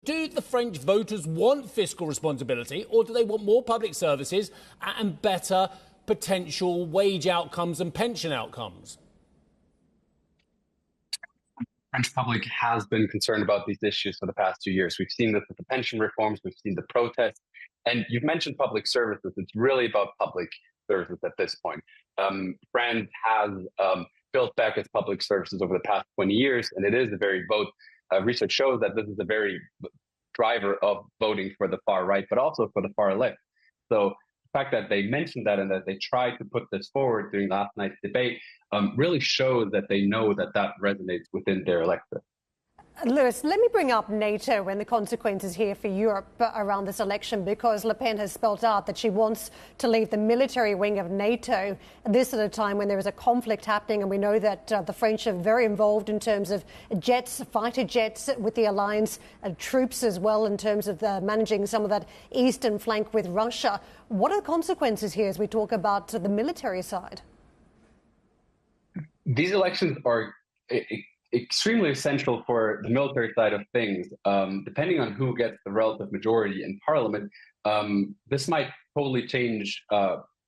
Do the French voters want fiscal responsibility, or do they want more public services and better potential wage outcomes and pension outcomes? French public has been concerned about these issues for the past 2 years. We've seen this with the pension reforms, we've seen the protests, and you've mentioned public services. It's really about public services at this point. France has built back its public services over the past 20 years, and it is a very vote. Research shows that this is a very driver of voting for the far right, but also for the far left. So the fact that they mentioned that and that they tried to put this forward during last night's debate really shows that they know that that resonates within their electorate. Lewis, let me bring up NATO and the consequences here for Europe around this election, because Le Pen has spelled out that she wants to leave the military wing of NATO, this at a time when there is a conflict happening, and we know that the French are very involved in terms of jets, fighter jets with the alliance, troops as well in terms of managing some of that eastern flank with Russia. What are the consequences here as we talk about the military side? These elections are extremely essential for the military side of things. Depending on who gets the relative majority in parliament, this might totally change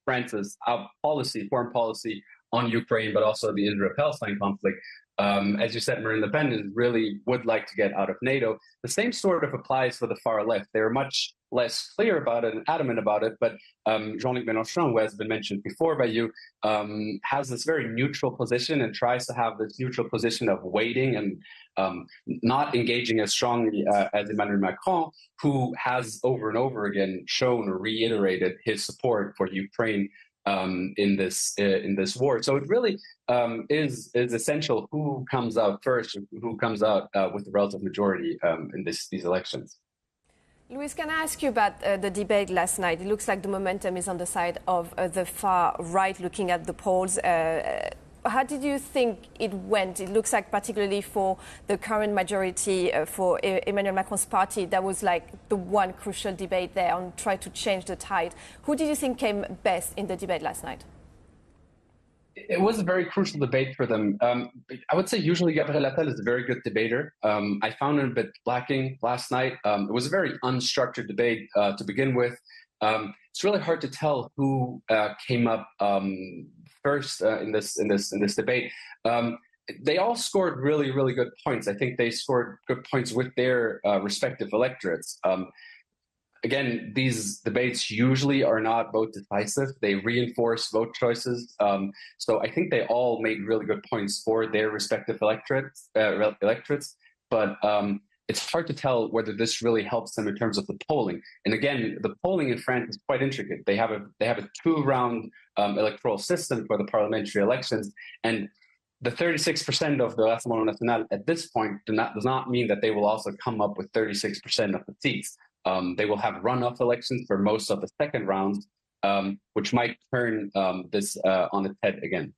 France's foreign policy on Ukraine, but also the Israel-Palestine conflict. As you said, Marine Le Pen really would like to get out of NATO. The same sort of applies for the far left. They're much less clear about it and adamant about it, but Jean-Luc Mélenchon, who has been mentioned before by you, has this very neutral position and tries to have this neutral position of waiting and not engaging as strongly as Emmanuel Macron, who has over and over again shown or reiterated his support for Ukraine in this war. So it really is essential who comes out first, who comes out with the relative majority in these elections. Louise, can I ask you about the debate last night? It looks like the momentum is on the side of the far right, looking at the polls. How did you think it went? It looks like particularly for the current majority for Emmanuel Macron's party, that was like the one crucial debate there on trying to change the tide. Who did you think came best in the debate last night? It was a very crucial debate for them. I would say usually Gabriel Attal is a very good debater. I found him a bit lacking last night. It was a very unstructured debate to begin with. It's really hard to tell who came up first in this debate. They all scored really, really good points. I think they scored good points with their respective electorates. Again, these debates usually are not vote decisive. They reinforce vote choices. So I think they all made really good points for their respective electorates. But it's hard to tell whether this really helps them in terms of the polling. And again, the polling in France is quite intricate. They have a two-round electoral system for the parliamentary elections, and the 36% of the Rassemblement National at this point does not mean that they will also come up with 36% of the seats. They will have runoff elections for most of the second rounds, which might turn this on its head again.